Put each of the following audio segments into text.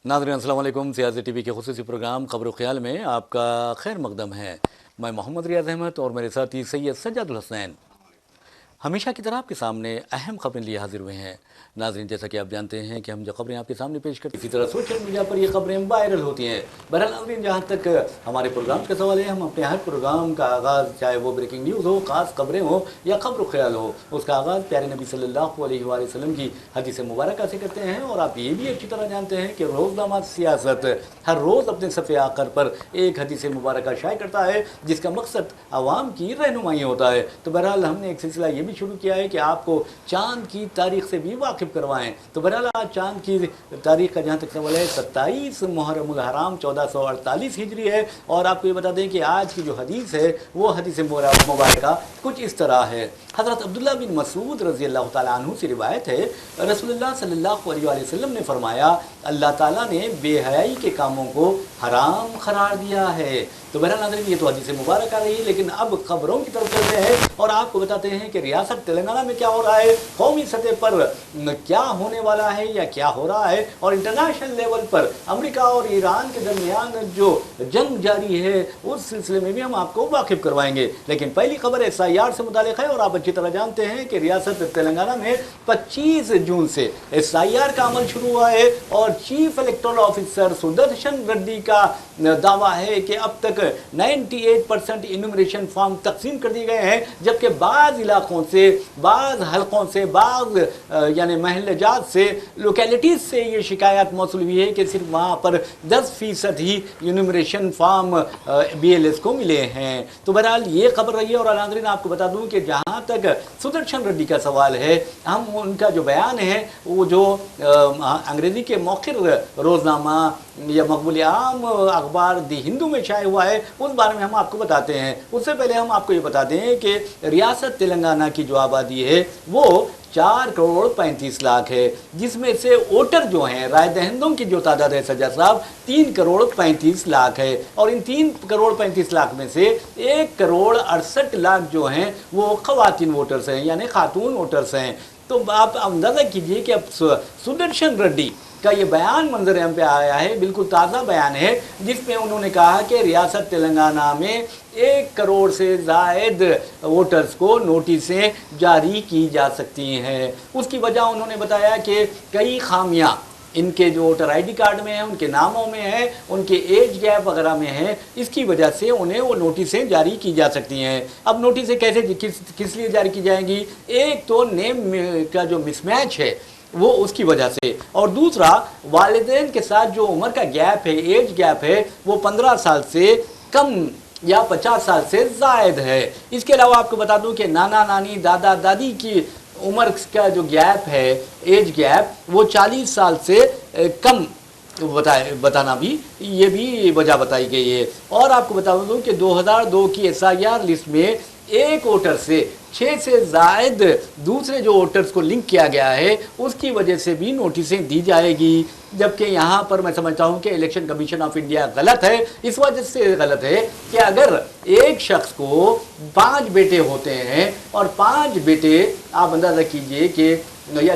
नाज़रीन अस्सलाम वालेकुम। सियासी टीवी के खुसूसी प्रोग्राम खबर ख्याल में आपका खैर मकदम है। मैं मोहम्मद रियाज अहमद और मेरे साथी सैयद सज्जादुल हसनैन हमेशा की तरह आपके सामने अहम खबरें लिए हाजिर हुए हैं। नाज़रीन, जैसा कि आप जानते हैं कि हम जो खबरें आपके सामने पेश करते हैं, इसी तरह सोशल मीडिया पर ये खबरें वायरल होती हैं। बहरहाल नाज़रीन, जहाँ तक हमारे प्रोग्राम का सवाल है, हम अपने हर प्रोग्राम का आगाज़, चाहे वो ब्रेकिंग न्यूज़ हो, ख़ास खबरें हो या खबर ख्याल हो, उसका आगाज़ प्यारे नबी सल्लल्लाहु अलैहि वसल्लम की हदीस मुबारक से करते हैं। और आप ये भी अच्छी तरह जानते हैं कि रोज़नामा सियासत हर रोज़ अपने सफ़े आखिर पर एक हदीस मुबारक शाये करता है, जिसका मकसद आवाम की रहनुमाई होता है। तो बहरहाल हमने एक सिलसिला ये भी शुरू किया है कि आपको चाँद की तारीख़ से भी वाकिफ़ करवाएं। तो बहरहाल आज चाँद की तारीख़ का जहाँ तक सवाल है, 27 मुहर्रमुल हराम 1448 हिजरी है। और आपको ये बता दें कि आज की जो हदीस है वो हदीस मुबारक कुछ इस तरह है। हज़रत अब्दुल्लाह बिन मसूद रज़ी अल्लाह ताला अन्हु से रिवायत है, रसूलुल्लाह सल्लल्लाहु अलैहि वसल्लम ने फरमाया, अल्लाह ताला ने बेहयाई के कामों को हराम करार दिया है। तो बहरहाल नाज़रीन, ये तो हदीस मुबारक आ रही है, लेकिन अब खबरों की तरफ चलते हैं और आपको बताते हैं कि रियासत तेलंगाना में क्या हो रहा है, कौमी सतह पर क्या होने वाला है या क्या हो रहा है, और इंटरनेशनल लेवल पर अमेरिका और ईरान के दरमियान जो जंग जारी है उस सिलसिले में भी हम आपको वाकिफ़ करवाएंगे। लेकिन पहली खबर SIR से मुताल्लिक़ है और आप अच्छी तरह जानते हैं कि रियासत तेलंगाना में 25 जून से SIR का अमल शुरू हुआ है और chief electoral officer Sudarshan Reddy का दावा है कि अब तक 98% इन्यूमरेशन फॉर्म तकसीम कर दिए गए हैं, जबकि बाज़ इलाकों से, बाज़ हलकों से, बाज़ यानी महल्लाजात से, लोकेलिटीज़ से ये शिकायत मौसूल हुई है कि सिर्फ वहाँ पर 10% ही इन्यूमरेशन फॉर्म BLS को मिले हैं। तो बहरहाल ये खबर रही है। और नाज़रीन, आपको बता दूँ कि जहाँ तक सुदर्शन रेड्डी का सवाल है, हम उनका जो बयान है वो जो अंग्रेज़ी के मौखिर रोज़नामा या मकबूल आम अखबार दी हिंदू में शाये हुआ है, उस बारे में हम आपको बताते हैं। उससे पहले हम आपको ये बता दें कि रियासत तेलंगाना की जो आबादी है वो 4 करोड़ 35 लाख है, जिसमें से वोटर जो हैं, राय दहिंदों की जो तादाद है सज्जा साहब, 3 करोड़ 35 लाख है। और इन 3 करोड़ 35 लाख में से 1 करोड़ 68 लाख जो हैं वो ख़वातीन वोटर्स हैं, यानी खातून वोटर्स हैं। तो आप अंदाज़ा कीजिए कि अब सुदर्शन रेड्डी का ये बयान मंजर आम पे आया है, बिल्कुल ताज़ा बयान है, जिसमें उन्होंने कहा कि रियासत तेलंगाना में 1 करोड़ से ज़ायद वोटर्स को नोटिसें जारी की जा सकती हैं। उसकी वजह उन्होंने बताया कि कई खामियां इनके जो वोटर ID कार्ड में है, उनके नामों में है, उनके एज गैप वगैरह में है, इसकी वजह से उन्हें वो नोटिसें जारी की जा सकती हैं। अब नोटिसें कैसे किस लिए जारी की जाएंगी? एक तो नेम का जो मिसमैच है वो उसकी वजह से, और दूसरा वालिदैन के साथ जो उम्र का गैप है, एज गैप है, वो 15 साल से कम या 50 साल से ज़ायद है। इसके अलावा आपको बता दूं कि नाना नानी, दादा दादी की उम्र का जो गैप है, एज गैप, वो 40 साल से कम बताना भी, ये भी वजह बताई गई है। और आपको बता दूं कि 2002 की SIR लिस्ट में एक वोटर से 6 से ज़ायद दूसरे जो वोटर्स को लिंक किया गया है, उसकी वजह से भी नोटिसें दी जाएगी। जबकि यहाँ पर मैं समझता हूँ कि इलेक्शन कमीशन ऑफ इंडिया गलत है। इस वजह से गलत है कि अगर एक शख्स को 5 बेटे होते हैं और 5 बेटे, आप अंदाज़ा कीजिए कि या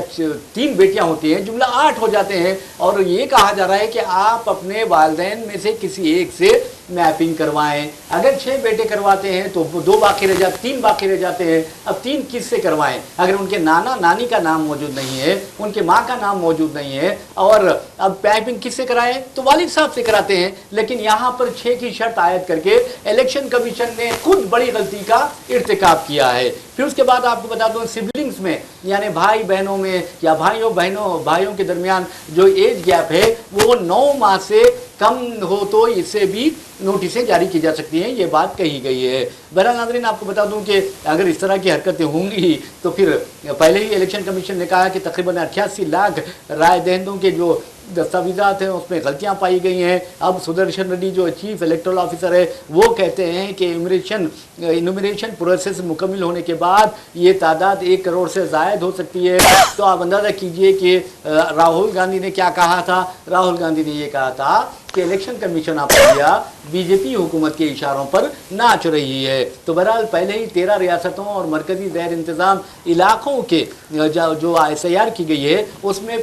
3 बेटियां होती हैं, जुमला 8 हो जाते हैं, और ये कहा जा रहा है कि आप अपने वालिदैन में से किसी एक से मैपिंग करवाएं। अगर 6 बेटे करवाते हैं तो 2 बाकी रह जाते, 3 बाकी रह जाते हैं। अब 3 किससे करवाएं? अगर उनके नाना नानी का नाम मौजूद नहीं है, उनके माँ का नाम मौजूद नहीं है, और अब मैपिंग किससे कराएं? तो वालिद साहब से कराते हैं। लेकिन यहाँ पर 6 की शर्त आयद करके इलेक्शन कमीशन ने खुद बड़ी गलती का इर्तिकाब किया है। फिर उसके बाद आपको बता दूं, सिबलिंग्स में यानी भाई बहनों में या भाइयों के दरमियान जो एज गैप है वो 9 माह से कम हो तो इससे भी नोटिसें जारी की जा सकती हैं, ये बात कही गई है। बहरहाल नाज़रीन, आपको बता दूं कि अगर इस तरह की हरकतें होंगी तो फिर पहले ही इलेक्शन कमीशन ने कहा कि तकरीबन 88 लाख राय दहिंदों के जो दस्तावेज़ात हैं उसमें गलतियां पाई गई हैं। अब सुदर्शन रेड्डी जो चीफ इलेक्टोरल ऑफिसर है वो कहते हैं कि इन्यूमरेशन प्रोसेस मुकम्मल होने के बाद ये तादाद 1 करोड़ से ज़ायद हो सकती है। तो आप अंदाज़ा कीजिए कि राहुल गांधी ने क्या कहा था। राहुल गांधी ने ये कहा था کہ الیکشن کمیشن آپ انڈیا بی جے پی حکومت کے اشاروں پر ناچ رہی ہے. تو بہرحال پہلے ہی 13 ریاستوں اور مرکزی زیر انتظام علاقوں کے جو SIR کی گئی ہے اس میں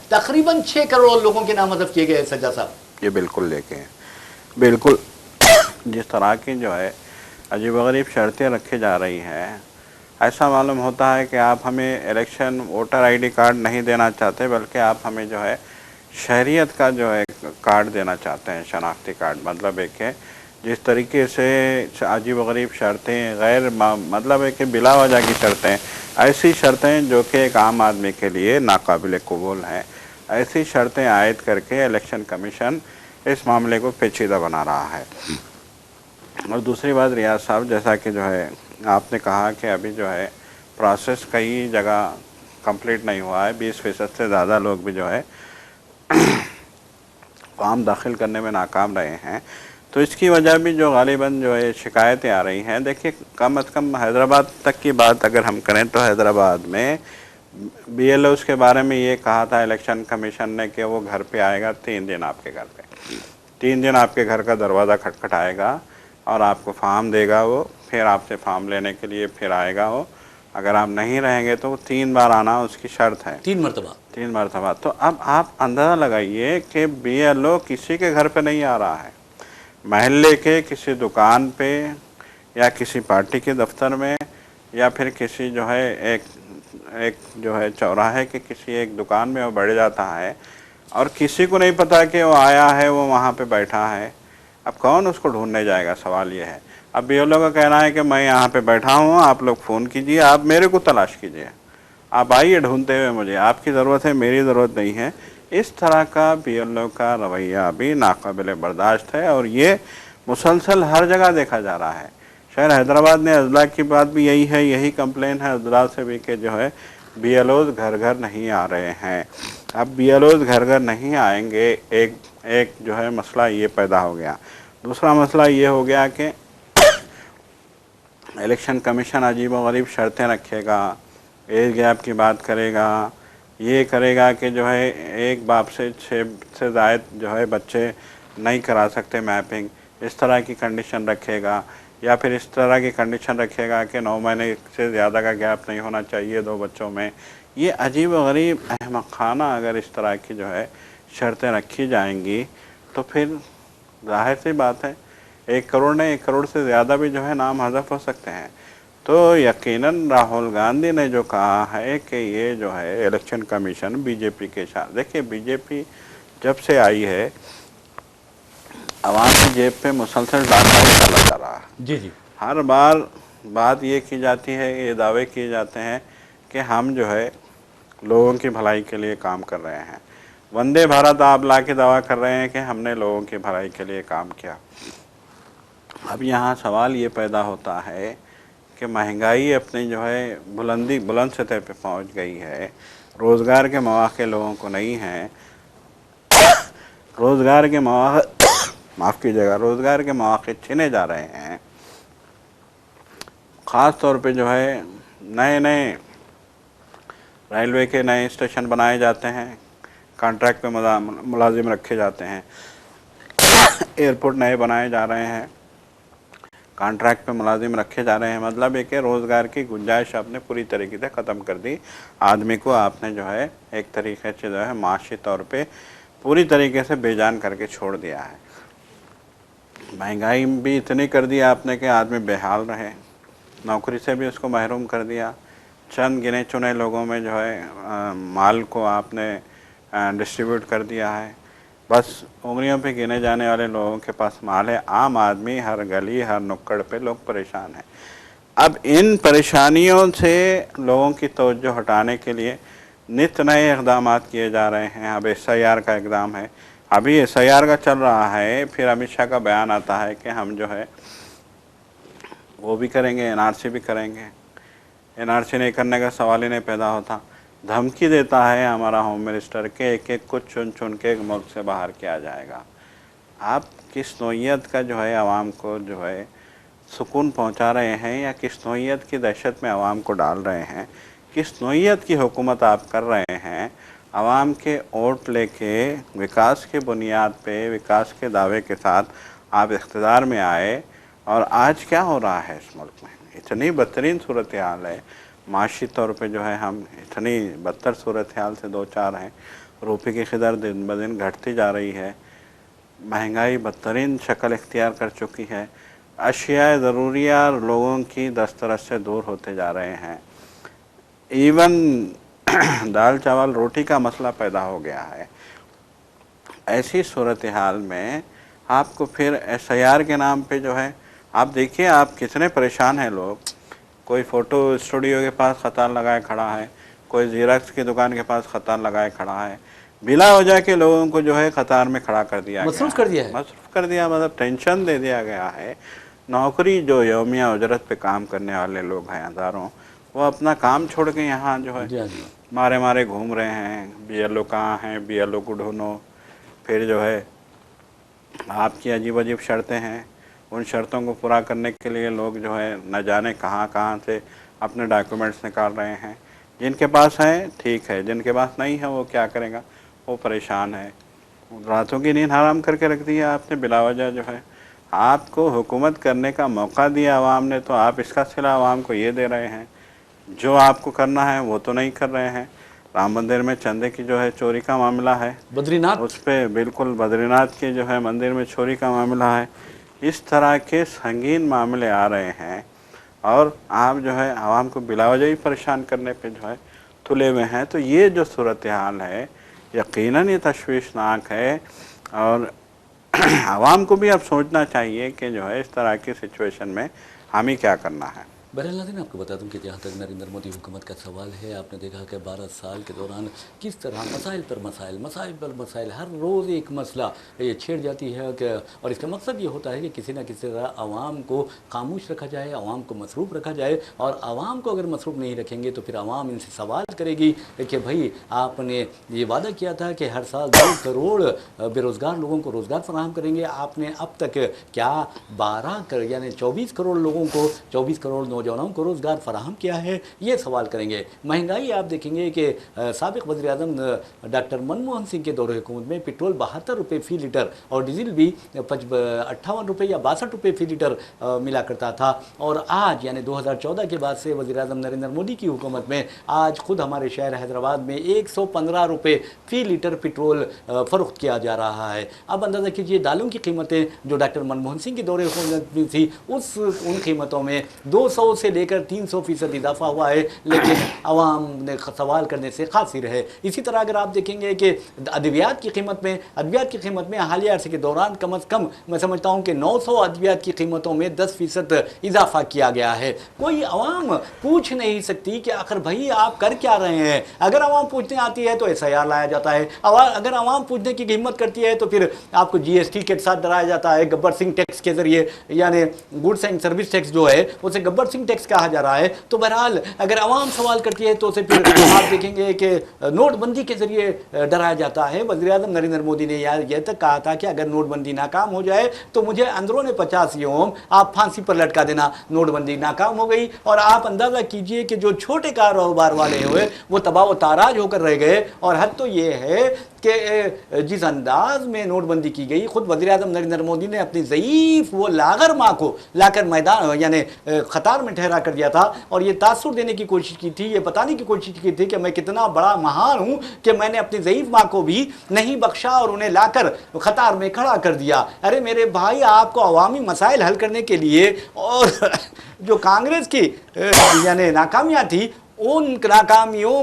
تقریباً 6 کروڑ لوگوں کے نام حذف کیے گئے. سجاد صاحب یہ بالکل دیکھیں، بالکل جس طرح کی جو ہے عجیب و غریب شرطیں رکھی جا رہی ہیں، ایسا معلوم ہوتا ہے کہ آپ ہمیں الیکشن ووٹر ID کارڈ نہیں دینا چاہتے، بلکہ آپ ہمیں جو ہے شہریت کا جو ہے کارڈ دینا چاہتے ہیں، شناختی کارڈ. مطلب ہے کہ جس طریقے سے عجیب و غریب شرطیں، غیر مطلب ہے کہ بلا وجہ کی شرطیں، ایسی شرطیں جو کہ ایک عام آدمی کے لیے ناقابل قبول ہیں، ایسی شرطیں عائد کر کے الیکشن کمیشن اس معاملے کو پیچیدہ بنا رہا ہے. اور دوسری بات ریاض صاحب، جیسا کہ جو ہے آپ نے کہا کہ ابھی جو ہے پروسیس کئی جگہ کمپلیٹ نہیں ہوا ہے، 20% سے زیادہ لوگ بھی جو ہے فارم داخل کرنے میں ناکام رہے ہیں. تو اس کی وجہ بھی جو غالباً جو ہے شکایتیں آ رہی ہیں. دیکھیے کم از کم حیدرآباد تک کی بات اگر ہم کریں تو حیدرآباد میں BLOs کے بارے میں یہ کہا تھا الیکشن کمیشن نے کہ وہ گھر پہ آئے گا 3 دن آپ کے گھر پہ، 3 دن آپ کے گھر کا دروازہ کھٹکھٹائے گا اور آپ کو فارم دے گا وہ، پھر آپ سے فارم لینے کے لیے پھر آئے گا وہ. اگر آپ نہیں رہیں گے تو 3 بار آنا اس کی شرط ہے، 3 مرتبہ. 3 مرتبہ. تو اب آپ اندازہ لگائیے کہ BLO کسی کے گھر پہ نہیں آ رہا ہے، محلے کے کسی دکان پہ یا کسی پارٹی کے دفتر میں یا پھر کسی جو ہے ایک جو ہے چوراہے کے کسی ایک دکان میں وہ بیٹھ جاتا ہے اور کسی کو نہیں پتا کہ وہ آیا ہے، وہ وہاں پہ بیٹھا ہے. اب کون اس کو ڈھونڈنے جائے گا؟ سوال یہ ہے. اب BLO کا کہنا ہے کہ میں یہاں پہ بیٹھا ہوں، آپ لوگ فون کیجئے، آپ میرے کو تلاش کیجئے، آپ آئیے ڈھونڈتے ہوئے مجھے، آپ کی ضرورت ہے میری ضرورت نہیں ہے. اس طرح کا BLO کا رویہ بھی ناقابل برداشت ہے اور یہ مسلسل ہر جگہ دیکھا جا رہا ہے. شہر حیدرآباد میں اضلاع کی بات بھی یہی ہے، یہی کمپلین ہے اضلاع سے بھی کہ جو ہے BLOs گھر گھر نہیں آ رہے ہیں. اب BLOs گھر گھر نہیں آئیں گے، ایک جو ہے مسئلہ یہ پیدا ہو گیا. دوسرا مسئلہ یہ ہو گیا کہ الیکشن کمیشن عجیب و غریب شرطیں رکھے گا، ایج گیپ کی بات کرے گا، یہ کرے گا کہ جو ہے ایک باپ سے 6 سے زائد جو ہے بچے نہیں کرا سکتے میپنگ، اس طرح کی کنڈیشن رکھے گا. یا پھر اس طرح کی کنڈیشن رکھے گا کہ 9 مہینے سے زیادہ کا گیپ نہیں ہونا چاہیے 2 بچوں میں. یہ عجیب و غریب احمقانہ اگر اس طرح کی جو ہے شرطیں رکھی جائیں گی تو پھر ظاہر سی بات ہے 1 کروڑ نے 1 کروڑ سے زیادہ بھی جو ہے نام حذف ہو سکتے ہیں. تو یقیناً راہل گاندھی نے جو کہا ہے کہ یہ جو ہے الیکشن کمیشن BJP کے ساتھ، دیکھیے BJP جب سے آئی ہے عوام کی جیب پہ مسلسل ڈاکہ ڈالا جا رہا ہے. جی جی. ہر بار بات یہ کی جاتی ہے، یہ دعوے کیے جاتے ہیں کہ ہم جو ہے لوگوں کی بھلائی کے لیے کام کر رہے ہیں. وندے بھارت آپ لا کے دعویٰ کر رہے ہیں کہ ہم نے لوگوں کی بھلائی کے لیے کام کیا. اب یہاں سوال یہ پیدا ہوتا ہے کہ مہنگائی اپنی جو ہے بلند سطح پہ پہنچ گئی ہے، روزگار کے مواقع لوگوں کو نہیں ہیں، روزگار کے مواقع معاف کیجیے گا، روزگار کے مواقع چھینے جا رہے ہیں. خاص طور پہ جو ہے نئے ریلوے کے نئے اسٹیشن بنائے جاتے ہیں، کانٹریکٹ پہ ملازم رکھے جاتے ہیں، ایئرپورٹ نئے بنائے جا رہے ہیں، کانٹریکٹ پہ ملازم رکھے جا رہے ہیں. مطلب ہے کہ روزگار کی گنجائش آپ نے پوری طریقے سے ختم کر دی. آدمی کو آپ نے جو ہے ایک طریقے سے جو ہے معاشی طور پہ پوری طریقے سے بے جان کر کے چھوڑ دیا ہے. مہنگائی بھی اتنی کر دی آپ نے کہ آدمی بے حال رہے، نوکری سے بھی اس کو محروم کر دیا. چند گنے چنے لوگوں میں جو ہے مال کو آپ نے ڈسٹریبیوٹ کر دیا ہے. بس انگلیوں پہ گنے جانے والے لوگوں کے پاس مال ہے. عام آدمی ہر گلی ہر نکڑ پہ لوگ پریشان ہیں. اب ان پریشانیوں سے لوگوں کی توجہ ہٹانے کے لیے نت نئے اقدامات کیے جا رہے ہیں. اب SIR کا اقدام ہے، ابھی SIR کا چل رہا ہے، پھر امت شاہ کا بیان آتا ہے کہ ہم جو ہے وہ بھی کریں گے، NRC بھی کریں گے. NRC نہیں کرنے کا سوال ہی نہیں پیدا ہوتا. دھمکی دیتا ہے ہمارا ہوم منسٹر کہ ایک کچھ چن کے ملک سے باہر کیا جائے گا. آپ کس نوعیت کا جو ہے عوام کو جو ہے سکون پہنچا رہے ہیں یا کس نوعیت کی دہشت میں عوام کو ڈال رہے ہیں، کس نوعیت کی حکومت آپ کر رہے ہیں. عوام کے ووٹ لے کے وکاس کے بنیاد پہ وکاس کے دعوے کے ساتھ آپ اقتدار میں آئے، اور آج کیا ہو رہا ہے اس ملک میں؟ اتنی بدترین صورتحال ہے، معاشی طور پہ جو ہے ہم اتنی بدتر صورتحال سے دو چار ہیں، روپے کی قدر دن بدن گھٹتی جا رہی ہے، مہنگائی بدترین شکل اختیار کر چکی ہے، اشیاء ضروریہ لوگوں کی دسترس سے دور ہوتے جا رہے ہیں، ایون دال چاول روٹی کا مسئلہ پیدا ہو گیا ہے۔ ایسی صورتحال میں آپ کو پھر ایس آئی آر کے نام پہ جو ہے، آپ دیکھیے آپ کتنے پریشان ہیں لوگ، کوئی فوٹو اسٹوڈیو کے پاس قطار لگائے کھڑا ہے، کوئی زیراکس کی دکان کے پاس قطار لگائے کھڑا ہے، بلا وجہ کے لوگوں کو جو ہے قطار میں کھڑا کر دیا گیا، مصروف کر دیا ہے، مصروف کر دیا، مطلب ٹینشن دے دیا گیا ہے۔ نوکری جو یومیہ اجرت پہ کام کرنے والے لوگ ہیں ہزاروں، وہ اپنا کام چھوڑ کے یہاں جو ہے جی ہاں جی، مارے مارے گھوم رہے ہیں، بی ایل او کہاں ہیں، بی ایل او کو ڈھونڈو، پھر جو ہے آپ کی عجیب عجیب شرطیں ہیں، ان شرطوں کو پورا کرنے کے لیے لوگ جو ہے نہ جانے کہاں کہاں سے اپنے ڈاکیومنٹس نکال رہے ہیں، جن کے پاس ہیں ٹھیک ہے، جن کے پاس نہیں ہے وہ کیا کرے گا، وہ پریشان ہے، راتوں کی نیند حرام کر کے رکھ دی ہے آپ نے بلا وجہ جو ہے۔ آپ کو حکومت کرنے کا موقع دیا عوام نے، تو آپ اس کا صلہ عوام کو یہ دے رہے ہیں، جو آپ کو کرنا ہے وہ تو نہیں کر رہے ہیں۔ رام مندر میں چندے کی جو ہے چوری کا معاملہ ہے، بدری ناتھ، اس پہ بالکل بدری ناتھ کے جو ہے مندر میں چوری کا معاملہ ہے، اس طرح کے سنگین معاملے آ رہے ہیں، اور آپ جو ہے عوام کو بلا وجہ ہی پریشان کرنے پہ جو ہے تلے ہوئے ہیں۔ تو یہ جو صورتحال ہے یقیناً یہ تشویشناک ہے، اور عوام کو بھی اب سوچنا چاہیے کہ جو ہے اس طرح کی سچویشن میں ہمیں کیا کرنا ہے۔ بہرحال ناظرین، آپ کو بتا دوں کہ جہاں تک نریندر مودی حکومت کا سوال ہے، آپ نے دیکھا کہ 12 سال کے دوران کس طرح مسائل پر مسائل، مسائل پر مسائل، ہر روز ایک مسئلہ یہ چھیڑ جاتی ہے، کہ اور اس کا مقصد یہ ہوتا ہے کہ کسی نہ کسی طرح عوام کو خاموش رکھا جائے، عوام کو مصروف رکھا جائے، اور عوام کو اگر مصروف نہیں رکھیں گے تو پھر عوام ان سے سوال کرے گی کہ بھائی آپ نے یہ وعدہ کیا تھا کہ ہر سال 2 کروڑ بے روزگار لوگوں کو روزگار فراہم کریں گے، آپ نے اب تک کیا 12 یعنی 24 کروڑ لوگوں کو، 24 کروڑ نوجوانوں کو روزگار فراہم کیا ہے؟ یہ سوال کریں گے۔ مہنگائی آپ دیکھیں گے کہ سابق وزیر اعظم ڈاکٹر منموہن سنگھ کے دور حکومت میں پٹرول 72 روپے فی لیٹر اور ڈیزل بھی 58 روپے یا 62 روپے فی لیٹر ملا کرتا تھا، اور آج یعنی 2014 کے بعد سے وزیر اعظم نریندر مودی کی حکومت میں آج خود ہمارے شہر حیدرآباد میں 115 روپے فی لیٹر پٹرول فروخت کیا جا رہا ہے۔ اب اندازہ کیجئے دالوں کی قیمتیں جو ڈاکٹر منموہن سنگھ کے دور حکومت میں تھی، ان قیمتوں میں 200 سے لے کر 300% اضافہ ہوا ہے، لیکن عوام نے سوال کرنے سے قاصر رہے۔ اسی طرح اگر آپ دیکھیں گے کہ ادویات کی قیمت میں حالیہ عرصے کے دوران کم از کم میں سمجھتا ہوں کہ 900 ادویات کی قیمتوں میں 10% اضافہ کیا گیا ہے۔ کوئی عوام پوچھ نہیں سکتی کہ آخر بھائی آپ کر کیا رہے ہیں۔ اگر عوام پوچھنے آتی ہے تو ایس آئی آر لایا جاتا ہے، اگر عوام پوچھنے کی ہمت کرتی ہے تو پھر آپ کو جی ایس ٹی کے ساتھ ڈرایا جاتا ہے، گبر سنگھ ٹیکس کے ذریعے، یعنی گوڈس اینڈ سروس ٹیکس جو ہے اسے گبر سنگھ ٹیکس کہا جا رہا ہے۔ تو بہرحال اگر عوام سوال کرتی ہے تو اسے پھر آپ دیکھیں گے کہ نوٹ بندی کے ذریعے ڈرایا جاتا ہے۔ وزیر اعظم نریندر مودی نے یہ تک کہا تھا کہ اگر نوٹ بندی ناکام ہو جائے تو مجھے اندرون 50 یوم آپ پھانسی پر لٹکا دینا۔ نوٹ بندی ناکام ہو گئی، اور آپ اندازہ کیجئے کہ جو چھوٹے کاروبار والے ہوئے وہ تباہ و تاراج ہو کر رہ گئے، اور حد تو یہ ہے کہ جس انداز میں نوٹ بندی کی گئی، خود وزیر اعظم نریندر مودی نے اپنی ضعیف وہ لاغر ماں کو لا کر میدان یعنی قطار میں ٹھہرا کر دیا تھا، اور یہ تاثر دینے کی کوشش کی تھی، یہ بتانے کی کوشش کی تھی کہ میں کتنا بڑا مہان ہوں کہ میں نے اپنی ضعیف ماں کو بھی نہیں بخشا اور انہیں لا کر قطار میں کھڑا کر دیا۔ ارے میرے بھائی، آپ کو عوامی مسائل حل کرنے کے لیے اور جو کانگریس کی یعنی ناکامیاں تھی، ان ناکامیوں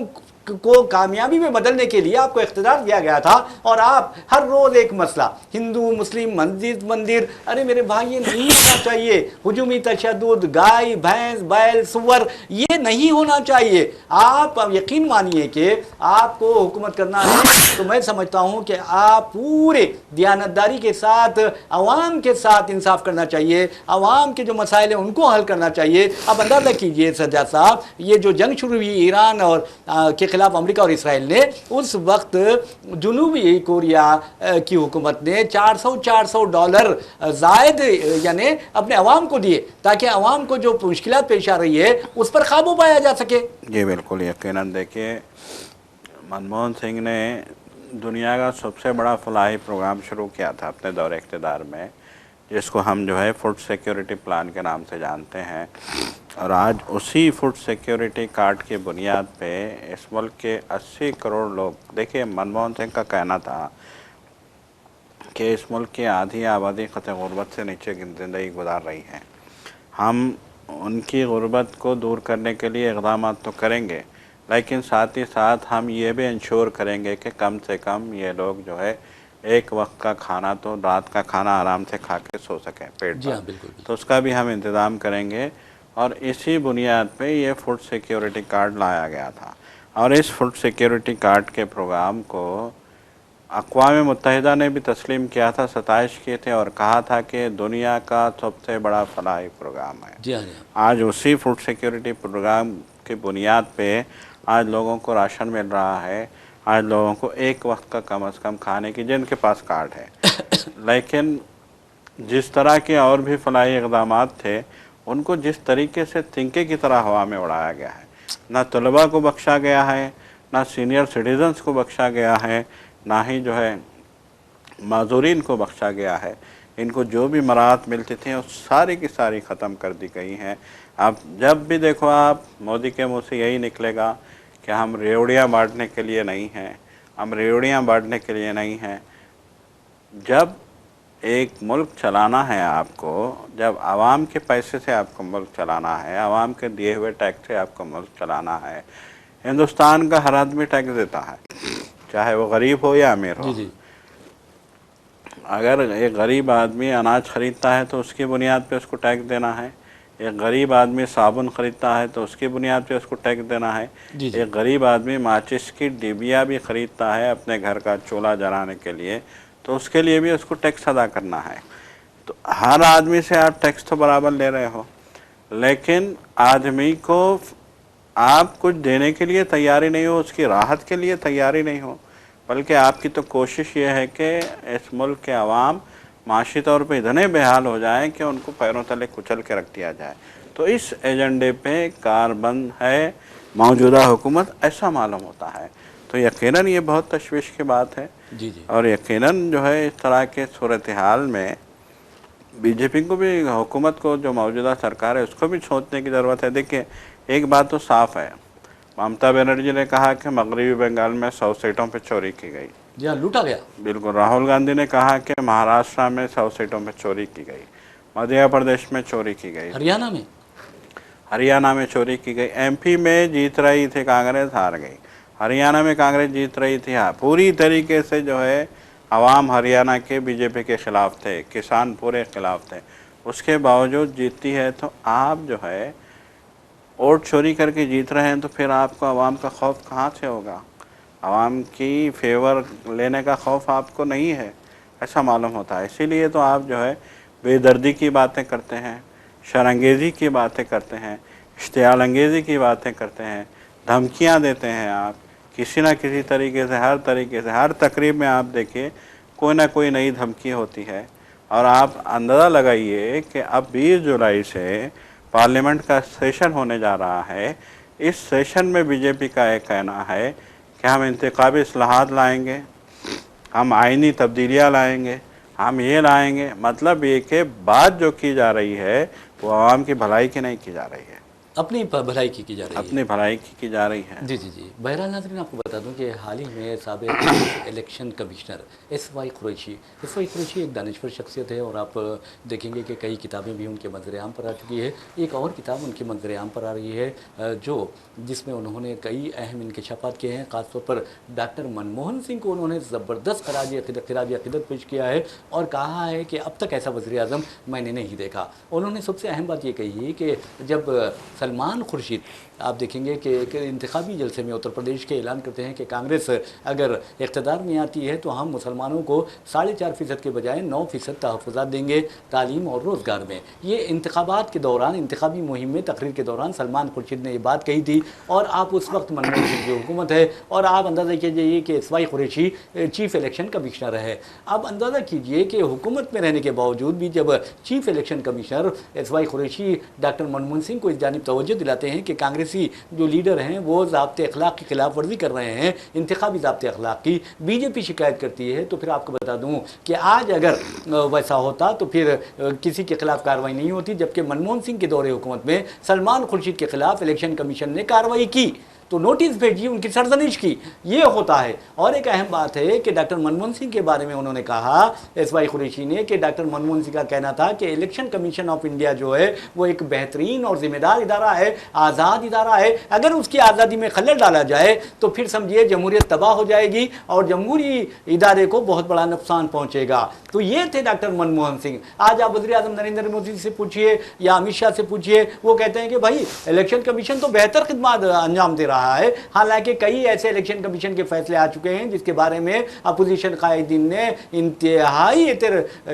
کو کامیابی میں بدلنے کے لیے آپ کو اقتدار دیا گیا تھا، اور آپ ہر روز ایک مسئلہ، ہندو مسلم مندر، ارے میرے بھائی یہ نہیں ہونا چاہیے۔ ہجومی تشدد، گائے بھینس بیل سور، یہ نہیں ہونا چاہیے۔ آپ یقین مانیے کہ آپ کو حکومت کرنا ہے تو میں سمجھتا ہوں کہ آپ پورے دیانتداری کے ساتھ عوام کے ساتھ انصاف کرنا چاہیے، عوام کے جو مسائل ہیں ان کو حل کرنا چاہیے۔ اب اندازہ کیجئے سجاد صاحب، یہ جو جنگ شروع ہوئی ایران اور کے خلاف امریکہ اور اسرائیل نے، اس وقت جنوبی کوریا کی حکومت نے $400 زائد یعنی اپنے عوام کو دیے تاکہ عوام کو جو مشکلات پیش آ رہی ہے اس پر قابو پایا جا سکے۔ جی بالکل، یقیناً دیکھیے मनमोहन सिंह ने दुनिया का सबसे बड़ा फलाही प्रोग्राम शुरू किया था अपने दौरे इक़्तिदार में, जिसको हम जो है फूड सिक्योरिटी प्लान के नाम से जानते हैं। और आज उसी फूड सिक्योरिटी कार्ड की बुनियाद पे इस मुल्क के 80 करोड़ लोग, देखिए मनमोहन सिंह का कहना था कि इस मुल्क की आधी आबादी ख़तरे गुर्बत से नीचे की ज़िंदगी गुजार रही है। हम उनकी गुर्बत को दूर करने के लिए इक़दाम तो करेंगे, लेकिन साथ ही साथ हम ये भी इंश्योर करेंगे कि कम से कम ये लोग जो है एक वक्त का खाना, तो रात का खाना आराम से खा के सो सकें पेट जी हाँ, भर। बिल्कुल। तो उसका भी हम इंतज़ाम करेंगे। और इसी बुनियाद पे ये फूड सिक्योरिटी कार्ड लाया गया था। और इस फूड सिक्योरिटी कार्ड के प्रोग्राम को अक़वाम मुत्तहिदा ने भी तस्लीम किया था, सताइश किए थे और कहा था कि दुनिया का सबसे बड़ा फलाही प्रोग्राम है। जी हाँ, जी हाँ। आज उसी फूड सिक्योरिटी प्रोग्राम की बुनियाद पे आज लोगों को राशन मिल रहा है, आज लोगों को एक वक्त का कम से कम खाने की, जिनके पास कार्ड है। लेकिन जिस तरह के और भी फलाही इक़दामात थे, उनको जिस तरीके से तिनके की तरह हवा में उड़ाया गया है, ना तलबा को बख्शा गया है, ना सीनियर सिटीज़न्स को बख्शा गया है, ना ही जो है माजूरीन को बख्शा गया है। इनको जो भी मराहत मिलती थी वो सारी की सारी ख़त्म कर दी गई हैं। अब जब भी देखो आप, मोदी के मुँह से यही निकलेगा कि हम रेवड़ियाँ बांटने के लिए नहीं हैं, हम रेवड़ियाँ बांटने के लिए नहीं हैं। जब एक मुल्क चलाना है आपको, जब आवाम के पैसे से आपको मुल्क चलाना है, आवाम के दिए हुए टैक्स से आपको मुल्क चलाना है, हिंदुस्तान का हर आदमी टैक्स देता है, चाहे वो गरीब हो या अमीर हो। जी जी। अगर एक गरीब आदमी अनाज ख़रीदता है तो उसकी बुनियाद पे उसको टैक्स देना है। एक गरीब आदमी साबुन ख़रीदता है तो उसकी बुनियाद पे उसको टैक्स देना है। जी जी। एक गरीब आदमी माचिस की डिबिया भी ख़रीदता है अपने घर का चूल्हा जलाने के लिए, तो उसके लिए भी उसको टैक्स अदा करना है। तो हर आदमी से आप टैक्स तो बराबर ले रहे हो, लेकिन आदमी को आप कुछ देने के लिए तैयारी नहीं हो, उसकी राहत के लिए तैयारी नहीं हो, बल्कि आपकी तो कोशिश ये है कि इस मुल्क के अवाम माशी तौर पे इतने बेहाल हो जाएं कि उनको पैरों तले कुचल के रख दिया जाए। तो इस एजेंडे पे कारबंद है मौजूदा हुकूमत, ऐसा मालूम होता है। तो यकीनन ये बहुत तशवीश की बात है। जी जी। और यकीनन जो है इस तरह के सूरत हाल में बीजेपी को भी, हुकूमत को, जो मौजूदा सरकार है उसको भी सोचने की ज़रूरत है। देखिए एक बात तो साफ़ है, ममता बनर्जी ने कहा कि मगरबी बंगाल में 100 सीटों पर चोरी की गई। जी हाँ, लूटा गया। बिल्कुल। राहुल गांधी ने कहा कि महाराष्ट्र में 100 सीटों पर चोरी की गई, मध्य प्रदेश में चोरी की गई, हरियाणा में चोरी की गई, एमपी में जीत रही थी कांग्रेस, हार गई, हरियाणा में कांग्रेस जीत रही थी, हाँ, पूरी तरीके से जो है आवाम हरियाणा के बीजेपी के ख़िलाफ़ थे, किसान पूरे ख़िलाफ़ थे, उसके बावजूद जीतती है। तो आप जो है वोट चोरी करके जीत रहे हैं, तो फिर आपको आवाम का खौफ कहाँ से होगा? आवाम की फेवर लेने का खौफ आपको नहीं है, ऐसा मालूम होता है। इसीलिए तो आप जो है बेदर्दी की बातें करते हैं, शरंगेज़ी की बातें करते हैं, इश्तियाल अंगेज़ी की बातें करते हैं, धमकियां देते हैं आप किसी न किसी तरीके से, हर तरीके से। हर तकरीब में आप देखिए कोई ना कोई नई धमकी होती है। और आप अंदाज़ा लगाइए कि अब 20 जुलाई से पार्लियामेंट का सेशन होने जा रहा है। इस सेशन में बीजेपी का एक कहना है कि हम इंतखाबी इस्लाहात लाएंगे, हम आइनी तब्दीलियाँ लाएंगे, हम ये लाएंगे। मतलब ये कि बात जो की जा रही है वो आवाम की भलाई की नहीं की जा रही है, अपनी भलाई की जा रही है, अपनी भलाई की जा रही है। जी जी जी। बहरहाल नाज़रीन, आपको बता दूं कि हाल ही में साबिक़ इलेक्शन कमिश्नर एस.वाई. कुरैशी एक दानिशवर शख्सियत है और आप देखेंगे कि कई किताबें भी उनके मंजर-ए-आम पर आ चुकी है। एक और किताब उनके मंजर-ए-आम पर आ रही है जिसमें उन्होंने कई अहम इंकशाफात किए हैं। ख़ासतौर पर डॉक्टर मनमोहन सिंह को उन्होंने ज़बरदस्त खिराज अक़ीदत पेश किया है और कहा है कि अब तक ऐसा वज़ीर-ए-आज़म मैंने नहीं देखा। उन्होंने सबसे अहम बात ये कही है कि जब सलमान खुर्शीद, आप देखेंगे कि एक इंतखाबी जलसे में उत्तर प्रदेश के ऐलान करते हैं कि कांग्रेस अगर इक़्तिदार में आती है तो हम मुसलमानों को 4.5% के बजाय 9% तहफ़्फ़ुज़ात देंगे तालीम और रोज़गार में। ये इंतखाबात के दौरान, इंतखाबी मुहिम में तकरीर के दौरान सलमान खुर्शीद ने ये बात कही थी। और आप उस वक्त मनमोहन सिंह की हुकूमत है और आप अंदाज़ा कीजिए कि एस.वाई. कुरैशी चीफ़ इलेक्शन कमिश्नर है। अब अंदाज़ा कीजिए कि हुकूमत में रहने के बावजूद भी जब chief election commissioner S Y. Qureshi doctor Manmohan Singh को इस जानिब तवज्जो दिलाते हैं कि कांग्रेसी जो लीडर हैं वो ज़ाब्ते अखलाक की खिलाफ वर्जी कर रहे हैं, इंतखाबी ज़ाब्ते अखलाक की। बीजेपी शिकायत करती है, तो फिर आपको बता दूं कि आज अगर वैसा होता तो फिर किसी के खिलाफ कार्रवाई नहीं होती, जबकि मनमोहन सिंह के दौरे हुकूमत में सलमान खुर्शीद के खिलाफ इलेक्शन कमीशन ने कार्रवाई की, तो नोटिस भेजी, उनकी सरजनिश की। ये होता है। और एक अहम बात है कि डॉक्टर मनमोहन सिंह के बारे में उन्होंने कहा, एसवाई कुरैशी ने, कि डॉक्टर मनमोहन सिंह का कहना था कि इलेक्शन कमीशन ऑफ इंडिया जो है वो एक बेहतरीन और जिम्मेदार इदारा है, आज़ाद इदारा है। अगर उसकी आज़ादी में खलल डाला जाए तो फिर समझिए जमहूरियत तबाह हो जाएगी और जमहूरी इदारे को बहुत बड़ा नुकसान पहुँचेगा। तो ये थे डॉक्टर मनमोहन सिंह। आज आप वज़ीर आज़म नरेंद्र मोदी से पूछिए या अमित शाह से पूछिए, वो कहते हैं कि भाई इलेक्शन कमीशन तो बेहतर खिदमत अंजाम दे रहा है। हालांकि कई ऐसे इलेक्शन कमीशन के फैसले आ चुके हैं जिसके बारे में अपोजिशन कायदीन ने इंतहाई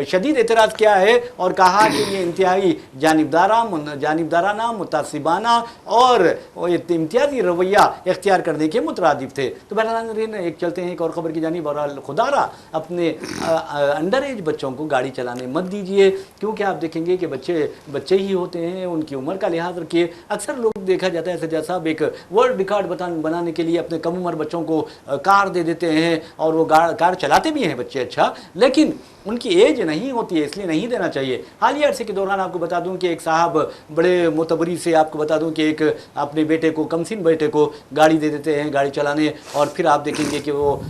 शदीद एतराज़ किया है और कहा कि ये इंतहाई जानिबदाराना, मुतासिबाना और इम्तियाजी रवैया इख्तियार करने के मुतरादिफ थे। तो बहरहाल एक चलते हैं एक और ख़बर की जानिब। और खुदारा अपने अंडर एज बच्चों को गाड़ी चलाने मत दीजिए, क्योंकि आप देखेंगे कि बच्चे ही होते हैं, उनकी उम्र का लिहाज रखिए। अक्सर लोग देखा जाता है सज्जाद साहब एक वर्ल्ड रिकॉर्ड बनाने के लिए अपने कम उम्र बच्चों को कार दे देते हैं और वो कार चलाते भी हैं बच्चे, अच्छा, लेकिन उनकी एज नहीं होती है, इसलिए नहीं देना चाहिए। हालिया अरसे के दौरान आपको बता दूं कि एक साहब बड़े मोतबरी से आपको बता दूं कि एक अपने बेटे को, कमसिन बेटे को गाड़ी दे देते हैं गाड़ी चलाने, और फिर आप देखेंगे कि वो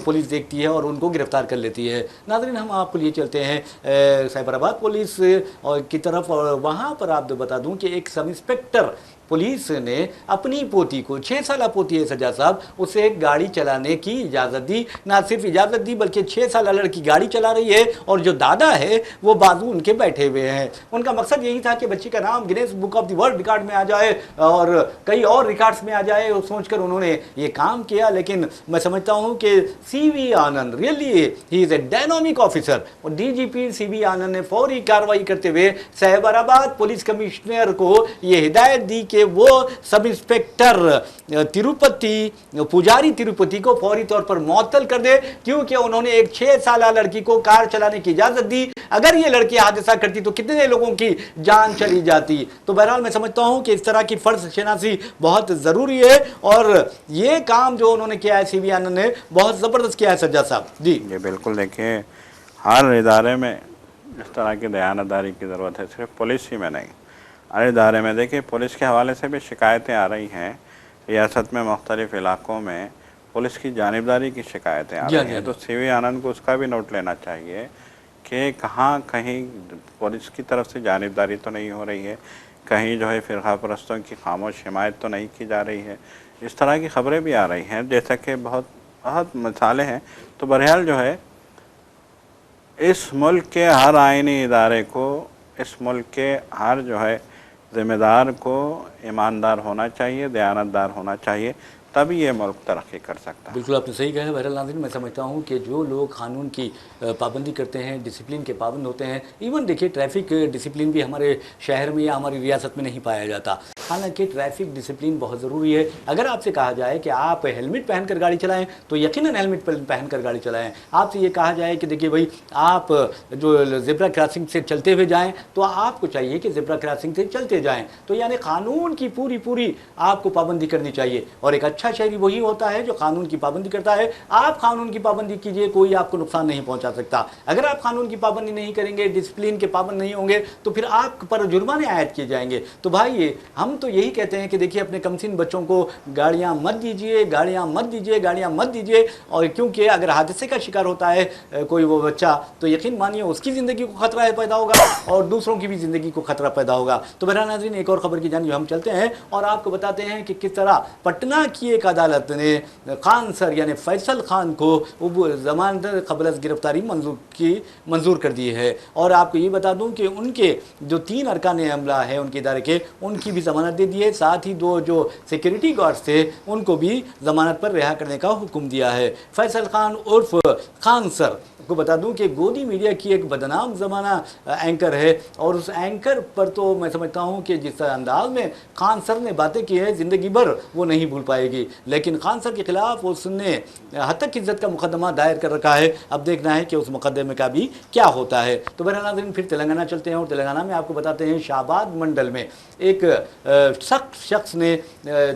पुलिस देखती है और उनको गिरफ्तार कर लेती है। नाज़रीन, हम आपको लिए चलते हैं साइबराबाद पुलिस की तरफ, और वहाँ पर आप बता दूं कि एक सब इंस्पेक्टर पुलिस ने अपनी पोती को, 6 साल पोती है सज्जाद साहब, उसे गाड़ी चलाने की इजाज़त दी। ना सिर्फ इजाज़त दी बल्कि 6 साल लड़की गाड़ी चला रही है और जो दादा है वो बाजू उनके बैठे हुए हैं। उनका मकसद यही था कि बच्ची का नाम Guinness book of the world record में आ जाए और कई और रिकॉर्ड्स में आ जाए, वो सोचकर उन्होंने ये काम किया। लेकिन मैं समझता हूँ कि CV Anand really he is a dynamic officer, और DGP CV आनंद ने फौरी कार्रवाई करते हुए साइबराबाद पुलिस कमिश्नर को ये हिदायत दी कि वो सब इंस्पेक्टर तिरुपति, पुजारी तिरुपति को फौरी तौर पर मुअत्तल कर दे, क्योंकि उन्होंने एक 6 साल लड़की को कार चलाने की इजाजत दी। अगर ये लड़की हादसा करती तो कितने लोगों की जान चली जाती। तो बहरहाल मैं समझता हूं कि इस तरह की फर्ज शनासी बहुत जरूरी है, और ये काम जो उन्होंने किया है CV आनंद ने बहुत जबरदस्त किया है सज्जाद साहब जी। ये बिल्कुल देखिए, हर इदारे में इस तरह की दयानतदारी की ज़रूरत है, सिर्फ पुलिस ही में नहीं, हर इदारे में। देखिए, पुलिस के हवाले से भी शिकायतें आ रही हैं रियासत में, मुख्तलिफ इलाकों में पुलिस की जानिबदारी की शिकायतें आ रही हैं। तो CV आनंद को उसका भी नोट लेना चाहिए कि कहाँ कहीं पुलिस की तरफ से जानिबदारी तो नहीं हो रही है, कहीं जो है फ़िरका परस्तों की खामोश हिमायत तो नहीं की जा रही है। इस तरह की ख़बरें भी आ रही हैं, जैसा कि बहुत मिसालें हैं। तो बहरहाल जो है, इस मुल्क के हर आइनी इदारे को, इस मुल्क के हर जो है ज़िम्मेदार को ईमानदार होना चाहिए, दयानतदार होना चाहिए, तभी ये मुल्क तरक्की कर सकता है। बिल्कुल आपने सही कहा है। बहरहाल नाज़रीन, मैं समझता हूँ कि जो लोग कानून की पाबंदी करते हैं, डिसिप्लिन के पाबंद होते हैं, इवन देखिए ट्रैफिक डिसिप्लिन भी हमारे शहर में या हमारी रियासत में नहीं पाया जाता। हालांकि ट्रैफिक डिसिप्लिन बहुत ज़रूरी है। अगर आपसे कहा जाए कि आप हेलमेट पहनकर गाड़ी चलाएं तो यकीनन हेलमेट पहनकर गाड़ी चलाएं। आपसे ये कहा जाए कि देखिए भाई, आप जो ज़ेब्रा क्रॉसिंग से चलते हुए जाएँ तो आपको चाहिए कि ज़ेब्रा क्रॉसिंग से चलते जाएँ। तो यानी कानून की पूरी आपको पाबंदी करनी चाहिए, और एक अच्छा शहरी वही होता है जो कानून की पाबंदी करता है। आप कानून की पाबंदी कीजिए, कोई आपको नुकसान नहीं पहुंचा सकता। अगर आप कानून की पाबंदी नहीं करेंगे, डिसिप्लिन के पाबंद नहीं होंगे, तो फिर आप पर जुर्माने आयद किए जाएंगे। तो भाई, हम तो यही कहते हैं कि देखिए, अपने कमसिन बच्चों को गाड़ियां मत दीजिए, गाड़ियां मत दीजिए। और क्योंकि अगर हादसे का शिकार होता है कोई वो बच्चा, तो यकीन मानिए उसकी ज़िंदगी को खतरा पैदा होगा और दूसरों की भी ज़िंदगी को खतरा पैदा होगा। तो बहरहाल नाज़रीन, एक और खबर की जानिब हम चलते हैं और आपको बताते हैं कि किस तरह पटना की एक अदालत ने खान सर यानी फैसल खान को ज़मानत क़ब्ल गिरफ्तारी मंजूर कर दी है। और आपको ये बता दूं कि उनके जो 3 अरकान अमला है उनके इदारे के, उनकी भी ज़मानत दे दी है। साथ ही 2 जो सिक्योरिटी गार्ड्स थे उनको भी ज़मानत पर रिहा करने का हुक्म दिया है। फैसल खान उर्फ खान सर को बता दूं कि गोदी मीडिया की एक बदनाम ज़माना एंकर है, और उस एंकर पर तो मैं समझता हूं कि जिस अंदाज में खान सर ने बातें की है, ज़िंदगी भर वो नहीं भूल पाएगी। تھی، لیکن خان سر کے خلاف اس نے ہتک عزت کا مقدمہ دائر کر رکھا ہے. اب دیکھنا ہے کہ اس مقدمے کا بھی کیا ہوتا ہے. تو بہرحال ناظرین پھر تلنگانہ چلتے ہیں اور تلنگانہ میں آپ کو بتاتے ہیں شہباد منڈل میں ایک سخت شخص نے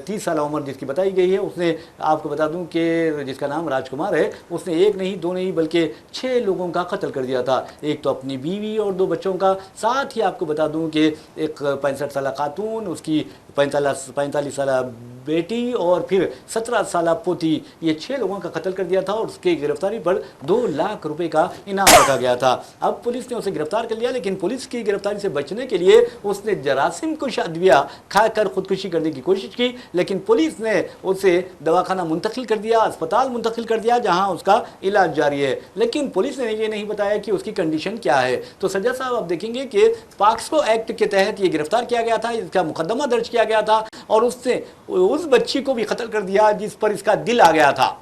30 سالہ عمر جس کی بتائی گئی ہے، اس نے آپ کو بتا دوں کہ جس کا نام راج کمار ہے، اس نے ایک نہیں دو نہیں بلکہ 6 لوگوں کا قتل کر دیا تھا. ایک تو اپنی بیوی اور 2 بچوں کا، ساتھ ہی آپ کو بتا دوں کہ ایک 65 سالہ خاتون، اس کی 45 سالہ بیٹی اور پھر 17 سالہ پوتی، یہ 6 لوگوں کا قتل کر دیا تھا اور اس کی گرفتاری پر 2 لاکھ روپے کا انعام رکھا گیا تھا. اب پولیس نے اسے گرفتار کر لیا، لیکن پولیس کی گرفتاری سے بچنے کے لیے اس نے جراثیم کش ادویہ کھا کر خودکشی کرنے کی کوشش کی، لیکن پولیس نے اسے دواخانہ منتقل کر دیا، اسپتال منتقل کر دیا جہاں اس کا علاج جاری ہے. لیکن پولیس نے یہ نہیں بتایا کہ اس کی کنڈیشن کیا ہے. تو سجاد صاحب آپ دیکھیں گے کہ پاکسکو ایکٹ کے تحت یہ گرفتار کیا گیا تھا، اس کا مقدمہ درج کیا گیا تھا اور اس سے اس بچی کو بھی قتل کر دیا جس پر اس کا دل آ گیا تھا.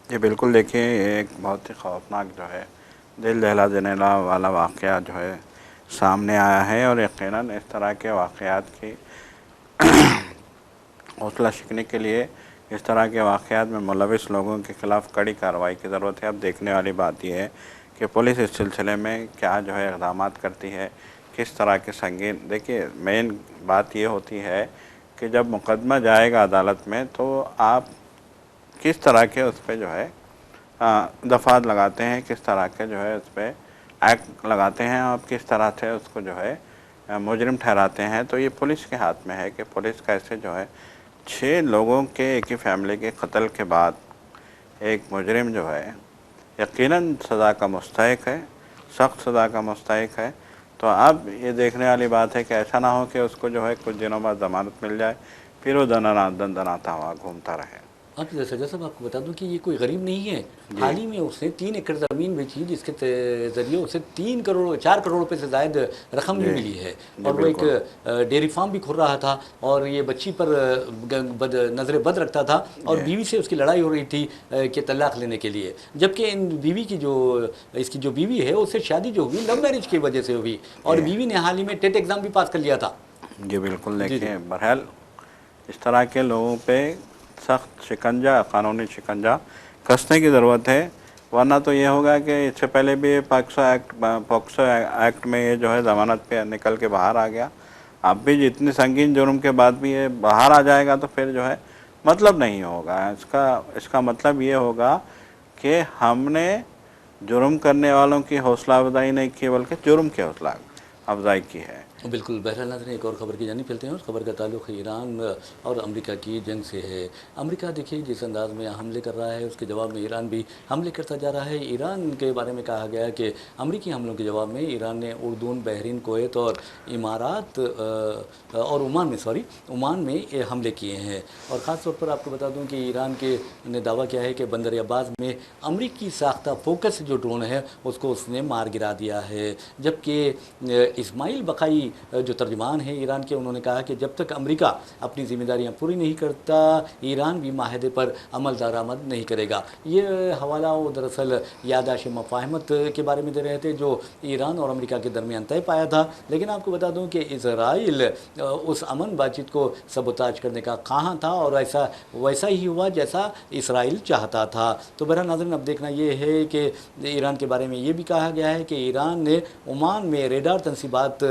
یہ بالکل دیکھیں یہ ایک بہت ہی خوفناک جو ہے دل دہلا دینے والا واقعہ جو ہے سامنے آیا ہے، اور یقیناً اس طرح کے واقعات کی حوصلہ شکنی کے لیے اس طرح کے واقعات میں ملوث لوگوں کے خلاف کڑی کارروائی کی ضرورت ہے. اب دیکھنے والی بات یہ ہے کہ پولیس اس سلسلے میں کیا جو ہے اقدامات کرتی ہے، کس طرح کے سنگین. دیکھیے مین بات یہ ہوتی ہے کہ جب مقدمہ جائے گا عدالت میں تو آپ کس طرح کے اس پہ جو ہے دفعات لگاتے ہیں، کس طرح کے جو ہے اس پہ ایکٹ لگاتے ہیں، آپ کس طرح سے اس کو جو ہے مجرم ٹھہراتے ہیں. تو یہ پولیس کے ہاتھ میں ہے کہ پولیس کیسے جو ہے 6 لوگوں کے ایک ہی فیملی کے قتل کے بعد ایک مجرم جو ہے یقیناً سزا کا مستحق ہے، سخت سزا کا مستحق ہے. تو اب یہ دیکھنے والی بات ہے کہ ایسا نہ ہو کہ اس کو جو ہے کچھ دنوں بعد ضمانت مل جائے، پھر وہ دندناتا ہوا گھومتا رہے. اب سجاد صاحب آپ کو بتا دوں کہ یہ کوئی غریب نہیں ہے. حال ہی میں اس نے 3 ایکڑ زمین بیچی جس کے ذریعے اسے 4 کروڑ روپے سے زائد رقم بھی ملی ہے، اور وہ ایک ڈیری فارم بھی کھول رہا تھا اور یہ بچی پر نظر بد رکھتا تھا اور بیوی سے اس کی لڑائی ہو رہی تھی کہ طلاق لینے کے لیے، جبکہ اس کی جو بیوی ہے اس سے شادی جو ہوئی لو میرج کی وجہ سے ہوئی، اور بیوی نے حال ہی میں ٹیٹ ایگزام بھی پاس کر لیا تھا. جی بالکل دیکھیں بہرحال اس طرح کے لوگوں پہ سخت شکنجہ، قانونی شکنجہ کسنے کی ضرورت ہے، ورنہ تو یہ ہوگا کہ اس سے پہلے بھی پاکسو ایکٹ میں یہ جو ہے ضمانت پہ نکل کے باہر آ گیا. اب بھی جتنے سنگین جرم کے بعد بھی یہ باہر آ جائے گا تو پھر جو ہے مطلب نہیں ہوگا. اس کا مطلب یہ ہوگا کہ ہم نے جرم کرنے والوں کی حوصلہ افزائی نہیں کی بلکہ جرم کی حوصلہ افزائی کی ہے. بالکل. بہرحال ناظرین ایک اور خبر کی جانب چلتے ہیں، اور خبر کا تعلق ایران اور امریکہ کی جنگ سے ہے. امریکہ دیکھیے جس انداز میں حملے کر رہا ہے اس کے جواب میں ایران بھی حملے کرتا جا رہا ہے. ایران کے بارے میں کہا گیا ہے کہ امریکی حملوں کے جواب میں ایران نے اردن، بحرین، کویت اور امارات اور عمان میں حملے کیے ہیں. اور خاص طور پر آپ کو بتا دوں کہ ایران نے دعویٰ کیا ہے کہ بندر عباس میں امریکی ساختہ فوکس جو ڈرون ہے اس کو اس نے مار گرا دیا ہے. جبکہ اسماعیل بقائی جو ترجمان ہیں ایران کے، انہوں نے کہا کہ جب تک امریکہ اپنی ذمہ داریاں پوری نہیں کرتا ایران بھی معاہدے پر عمل درآمد نہیں کرے گا. یہ حوالہ وہ دراصل یادداشت مفاہمت کے بارے میں دے رہے تھے جو ایران اور امریکہ کے درمیان طے پایا تھا. لیکن آپ کو بتا دوں کہ اسرائیل اس امن بات چیت کو سبوتاج کرنے کا خواہاں تھا اور ویسا ہی ہوا جیسا اسرائیل چاہتا تھا. تو بہرحال ناظرین اب دیکھنا یہ ہے کہ ایران کے بارے میں یہ بھی کہا گیا ہے کہ ایران نے عمان میں ریڈار تنصیبات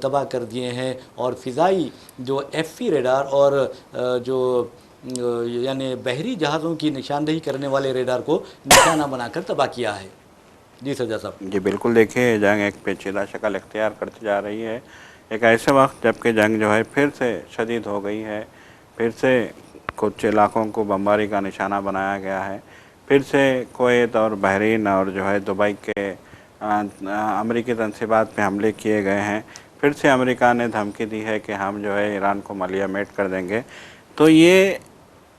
تباہ کر دیے ہیں اور فضائی جو FP ریڈار اور جو یعنی بحری جہازوں کی نشاندہی کرنے والے ریڈار کو نشانہ بنا کر تباہ کیا ہے. جی سجاد صاحب. جی بالکل دیکھیں جنگ ایک پیچیدہ شکل اختیار کرتی جا رہی ہے ایک ایسے وقت جب کہ جنگ جو ہے پھر سے شدید ہو گئی ہے، پھر سے کچھ علاقوں کو بمباری کا نشانہ بنایا گیا ہے، پھر سے کویت اور بحرین اور جو ہے دبئی کے امریکی تنصیبات پہ حملے کیے گئے ہیں، پھر سے امریکہ نے دھمکی دی ہے کہ ہم جو ہے ایران کو ملیہ میٹ کر دیں گے. تو یہ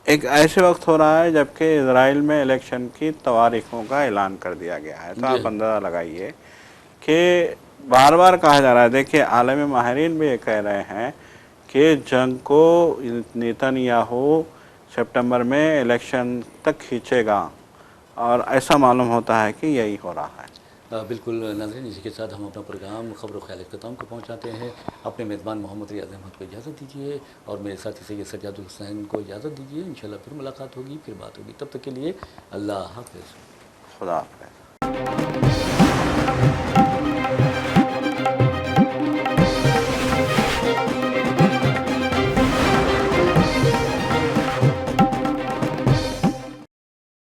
ایک ایسے وقت ہو رہا ہے جبکہ اسرائیل میں الیکشن کی تواریخوں کا اعلان کر دیا گیا ہے. تو آپ اندازہ لگائیے کہ بار بار کہا جا رہا ہے، دیکھیے عالمی ماہرین بھی یہ کہہ رہے ہیں کہ جنگ کو نیتن یاہو سپٹمبر میں الیکشن تک کھینچے گا، اور ایسا معلوم ہوتا ہے کہ یہی ہو رہا ہے. بالکل ناظرین، اسی کے ساتھ ہم اپنا پروگرام خبر و خیال اختتام کو پہنچاتے ہیں. اپنے میزبان محمد ریاض احمد کو اجازت دیجیے اور میرے ساتھی سید سجاد الحسین کو اجازت دیجیے. انشاءاللہ پھر ملاقات ہوگی، پھر بات ہوگی. تب تک کے لیے اللہ حافظ. خدا حافظ.